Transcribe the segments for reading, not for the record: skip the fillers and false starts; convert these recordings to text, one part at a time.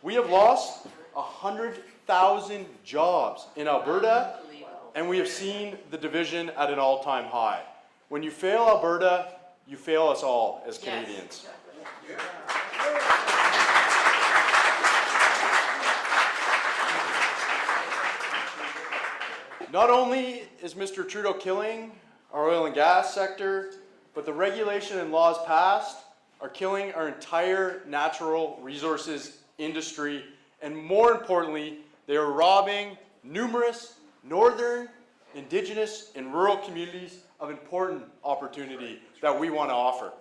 We have lost 100,000 jobs in Alberta, and we have seen the division at an all-time high. When you fail Alberta, you fail us all as Canadians. Not only is Mr. Trudeau killing our oil and gas sector, but the regulation and laws passed are killing our entire natural resources industry, and more importantly, they are robbing numerous northern, Indigenous, and rural communities of important opportunity that we want to offer.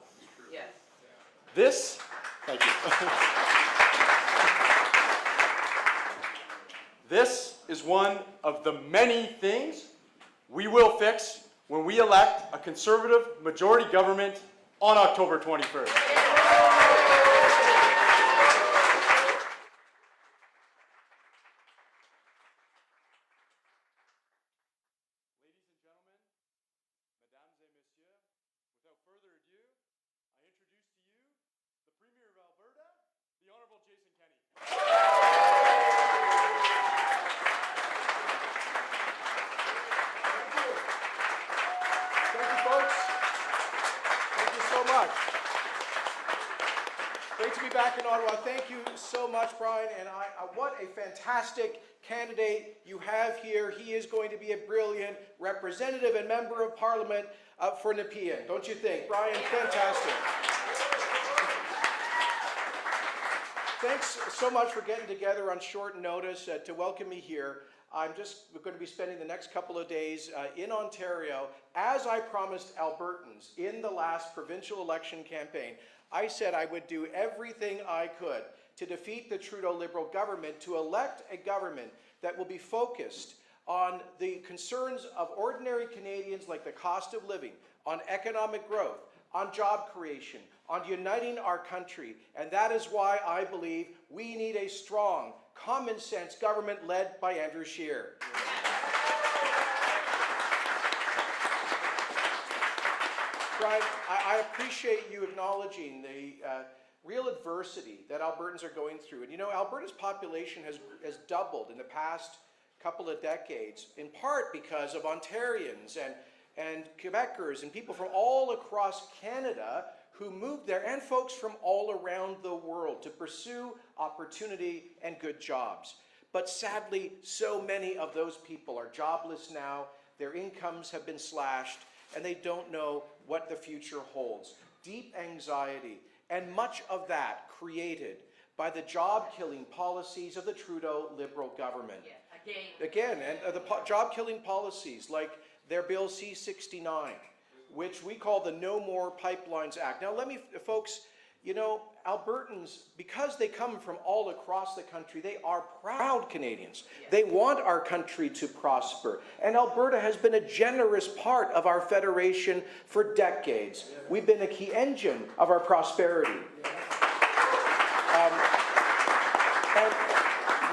Yes. This, thank you. This is one of the many things we will fix when we elect a Conservative majority government on October 21st. Great to be back in Ottawa. Thank you so much, Brian. And what a fantastic candidate you have here. He is going to be a brilliant representative and member of Parliament for Nepean, don't you think? Brian, fantastic. Thanks so much for getting together on short notice to welcome me here. I'm just going to be spending the next couple of days in Ontario, as I promised Albertans in the last provincial election campaign. I said I would do everything I could to defeat the Trudeau Liberal government, to elect a government that will be focused on the concerns of ordinary Canadians, like the cost of living, on economic growth, on job creation, on uniting our country. And that is why I believe we need a strong, common sense government led by Andrew Scheer. Brian, I appreciate you acknowledging the real adversity that Albertans are going through. And you know, Alberta's population has doubled in the past couple of decades, in part because of Ontarians and Quebecers and people from all across Canada who moved there, and folks from all around the world to pursue opportunity and good jobs. But sadly, so many of those people are jobless now, their incomes have been slashed, and they don't know what the future holds. Deep anxiety, and much of that created by the job-killing policies of the Trudeau Liberal government. Yeah, Again, and the job-killing policies like their Bill C-69, which we call the No More Pipelines Act. Now let me, folks, you know, Albertans, because they come from all across the country, they are proud Canadians. Yes. They want our country to prosper. And Alberta has been a generous part of our federation for decades. We've been a key engine of our prosperity. And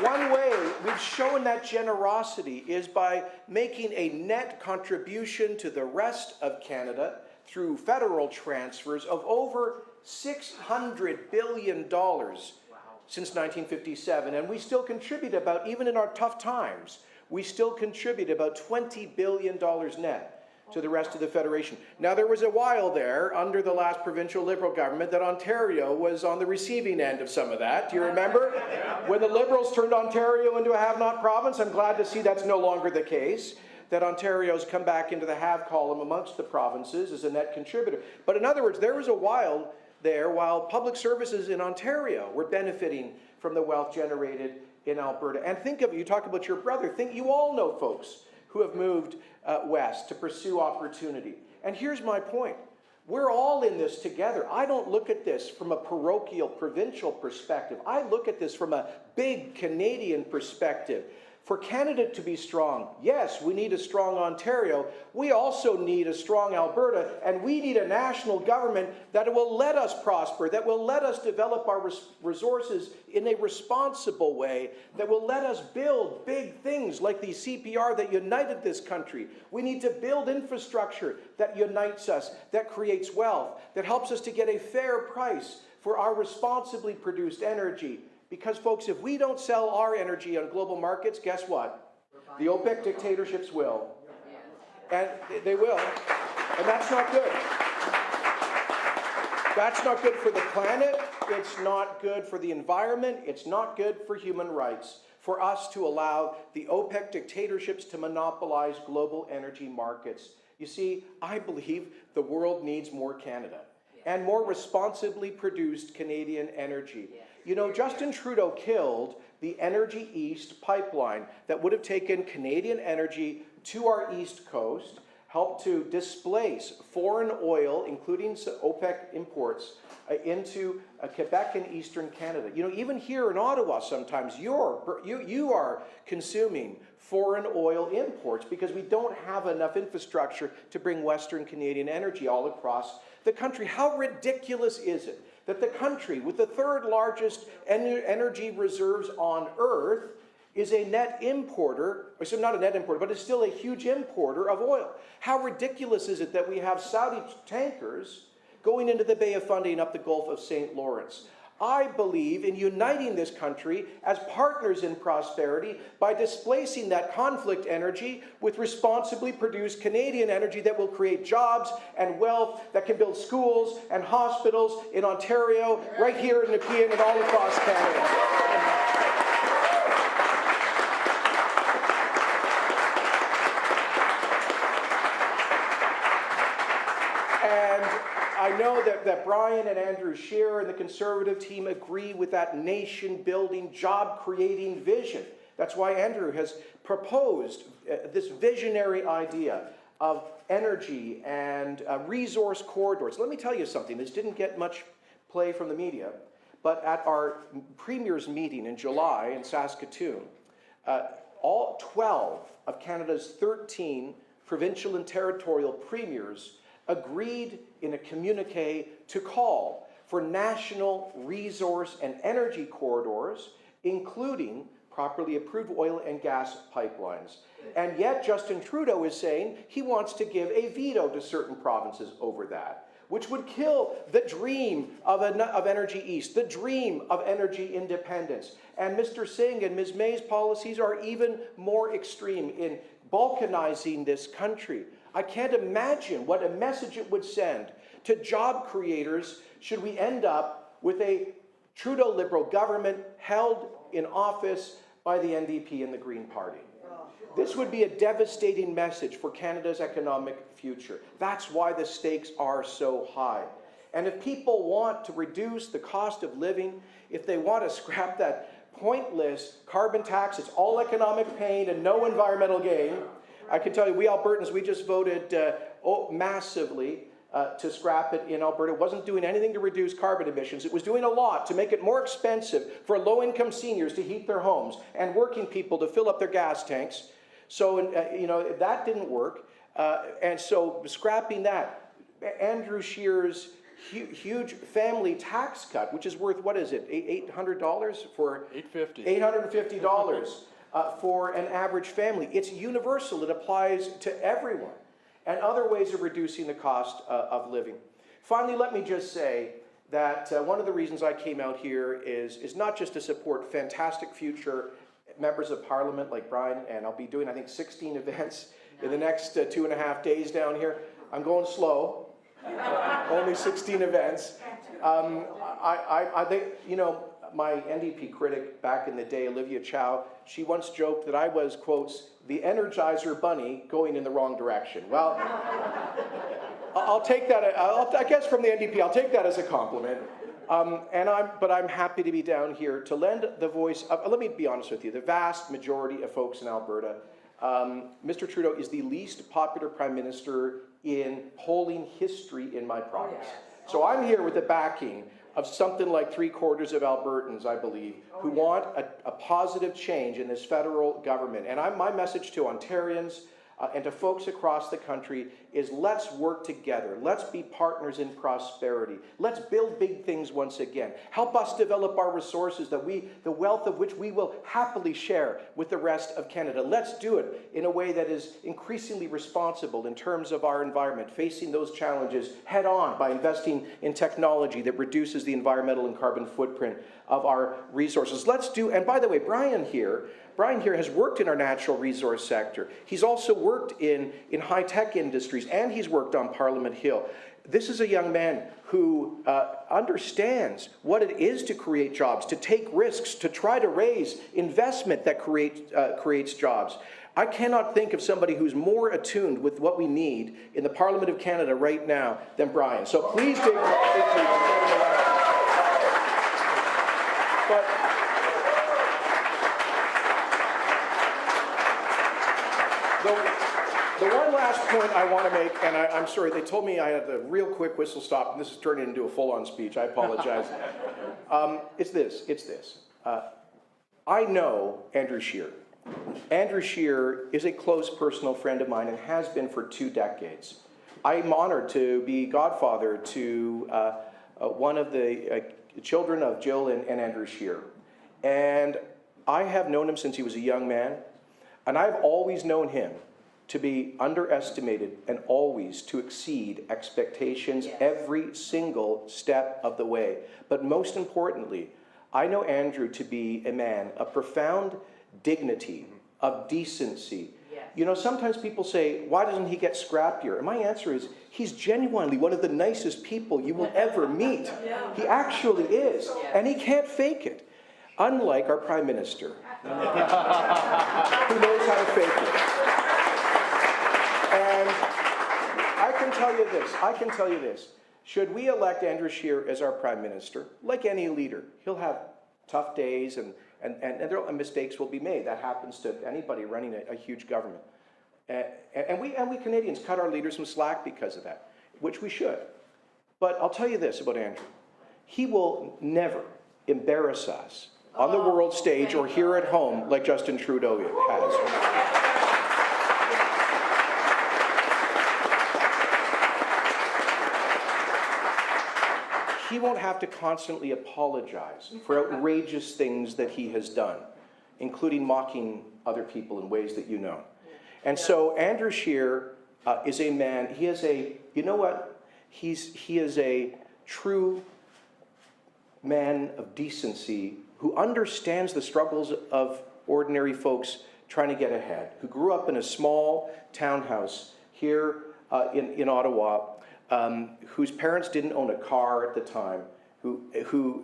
one way we've shown that generosity is by making a net contribution to the rest of Canada through federal transfers of over $600 billion since 1957. And we still contribute about, even in our tough times, we still contribute about $20 billion net to the rest of the Federation. Now, there was a while there, under the last provincial Liberal government, that Ontario was on the receiving end of some of that. Do you remember? When the Liberals turned Ontario into a have-not province, I'm glad to see that's no longer the case, that Ontario's come back into the have column amongst the provinces as a net contributor. But in other words, there was a while there, while public services in Ontario were benefiting from the wealth generated in Alberta. And think of it, you talk about your brother, you all know folks who have moved west to pursue opportunity. And here's my point. We're all in this together. I don't look at this from a parochial, provincial perspective. I look at this from a big Canadian perspective. For Canada to be strong, yes, we need a strong Ontario. We also need a strong Alberta, and we need a national government that will let us prosper, that will let us develop our resources in a responsible way, that will let us build big things like the CPR that united this country. We need to build infrastructure that unites us, that creates wealth, that helps us to get a fair price for our responsibly produced energy Because, folks, if we don't sell our energy on global markets, guess what? The OPEC dictatorships will. And they will. And that's not good. That's not good for the planet. It's not good for the environment. It's not good for human rights for us to allow the OPEC dictatorships to monopolize global energy markets. You see, I believe the world needs more Canada and more responsibly produced Canadian energy. You know, Justin Trudeau killed the Energy East pipeline that would have taken Canadian energy to our East Coast, helped to displace foreign oil, including OPEC imports, into Quebec and Eastern Canada. You know, even here in Ottawa, sometimes you are consuming foreign oil imports because we don't have enough infrastructure to bring Western Canadian energy all across the country. How ridiculous is it that the country with the third largest energy reserves on Earth is a net importer, or so not a net importer, but is still a huge importer of oil? How ridiculous is it that we have Saudi tankers going into the Bay of Fundy and up the Gulf of St. Lawrence? I believe in uniting this country as partners in prosperity by displacing that conflict energy with responsibly produced Canadian energy that will create jobs and wealth, that can build schools and hospitals in Ontario, right here in Nepean, and all across Canada. I know that Brian and Andrew Scheer and the Conservative team agree with that nation-building, job-creating vision. That's why Andrew has proposed this visionary idea of energy and resource corridors. Let me tell you something. This didn't get much play from the media, but at our Premier's meeting in July in Saskatoon, all 12 of Canada's 13 provincial and territorial premiers agreed in a communique to call for national resource and energy corridors, including properly approved oil and gas pipelines. And yet Justin Trudeau is saying he wants to give a veto to certain provinces over that, which would kill the dream of Energy East, the dream of energy independence. And Mr. Singh and Ms. May's policies are even more extreme in balkanizing this country. I can't imagine what a message it would send to job creators should we end up with a Trudeau Liberal government held in office by the NDP and the Green Party. This would be a devastating message for Canada's economic future. That's why the stakes are so high. And if people want to reduce the cost of living, if they want to scrap that pointless carbon tax, it's all economic pain and no environmental gain, I can tell you, we Albertans, we just voted massively to scrap it in Alberta. It wasn't doing anything to reduce carbon emissions. It was doing a lot to make it more expensive for low-income seniors to heat their homes and working people to fill up their gas tanks. So, you know, that didn't work. And so scrapping that, Andrew Scheer's huge family tax cut, which is worth, what is it, $800 for? $850 for an average family. It's universal. It applies to everyone. And other ways of reducing the cost of living. Finally, let me just say that one of the reasons I came out here is not just to support fantastic future members of Parliament like Brian, and I'll be doing, I think, 16 events in the next 2.5 days down here. I'm going slow. Only 16 events. You know, my NDP critic back in the day, Olivia Chow, she once joked that I was, quotes, the Energizer Bunny going in the wrong direction. Well, I'll take that, I guess from the NDP, I'll take that as a compliment. But I'm happy to be down here to lend the voice of, let me be honest with you, the vast majority of folks in Alberta. Mr. Trudeau is the least popular Prime Minister in polling history in my province. So I'm here with the backing of something like 3/4 of Albertans, I believe, who want a positive change in this federal government. And my message to Ontarians and to folks across the country is let's work together. Let's be partners in prosperity. Let's build big things once again. Help us develop our resources that the wealth of which we will happily share with the rest of Canada. Let's do it in a way that is increasingly responsible in terms of our environment, facing those challenges head on by investing in technology that reduces the environmental and carbon footprint of our resources. Let's do, and by the way, Brian here has worked in our natural resource sector. He's also worked in high-tech industries, and he's worked on Parliament Hill. This is a young man who understands what it is to create jobs, to take risks, to try to raise investment that creates jobs. I cannot think of somebody who's more attuned with what we need in the Parliament of Canada right now than Brian. So please take But the one last point I want to make, and I'm sorry, they told me I had a real quick whistle stop, and this is turning into a full-on speech. I apologize. It's this. I know Andrew Scheer. Andrew Scheer is a close personal friend of mine and has been for 2 decades. I'm honored to be godfather to one of the children of Jill and Andrew Scheer. And I have known him since he was a young man, and I've always known him to be underestimated and always to exceed expectations every single step of the way. But most importantly, I know Andrew to be a man of profound dignity, of decency. You know, sometimes people say, why doesn't he get scrappier? And my answer is, he's genuinely one of the nicest people you will ever meet. He actually is, and he can't fake it. Unlike our Prime Minister, who knows how to fake it. And I can tell you this, should we elect Andrew Scheer as our Prime Minister, like any leader, he'll have tough days and mistakes will be made. That happens to anybody running a huge government. And we Canadians cut our leaders some slack because of that, which we should. But I'll tell you this about Andrew. He will never embarrass us on the world stage or here at home like Justin Trudeau has. He won't have to constantly apologize for outrageous things that he has done, including mocking other people in ways that you know. And so Andrew Scheer is a man, he is a, you know what? He is a true man of decency who understands the struggles of ordinary folks trying to get ahead, who grew up in a small townhouse here in Ottawa, whose parents didn't own a car at the time, who's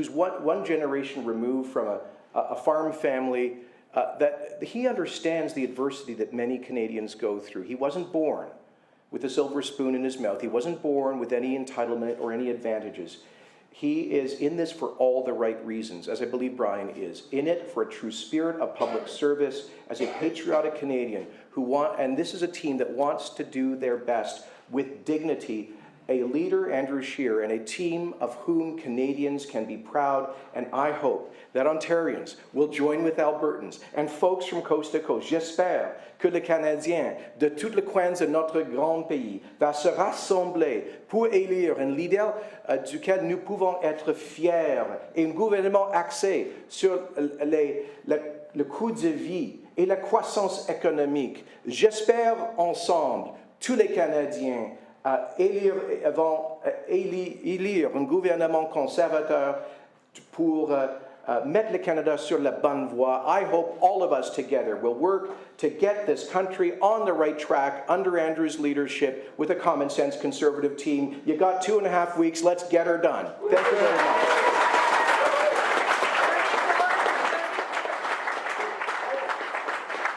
one generation removed from a farm family, that he understands the adversity that many Canadians go through. He wasn't born with a silver spoon in his mouth. He wasn't born with any entitlement or any advantages. He is in this for all the right reasons, as I believe Brian is. In it for a true spirit of public service, as a patriotic Canadian and this is a team that wants to do their best with dignity, a leader, Andrew Scheer, and a team of whom Canadians can be proud, and I hope that Ontarians will join with Albertans and folks from coast to coast. J'espère que les Canadiens de tous les coins de notre grand pays va se rassembler pour élire un leader duquel nous pouvons être fiers et un gouvernement axé sur le coût de vie et la croissance économique. J'espère ensemble tous les Canadiens élire un gouvernement conservateur pour mettre le Canada sur la bonne voie. I hope all of us together will work to get this country on the right track under Andrew's leadership with a common sense conservative team. You got 2.5 weeks. Let's get her done. Thank you very much.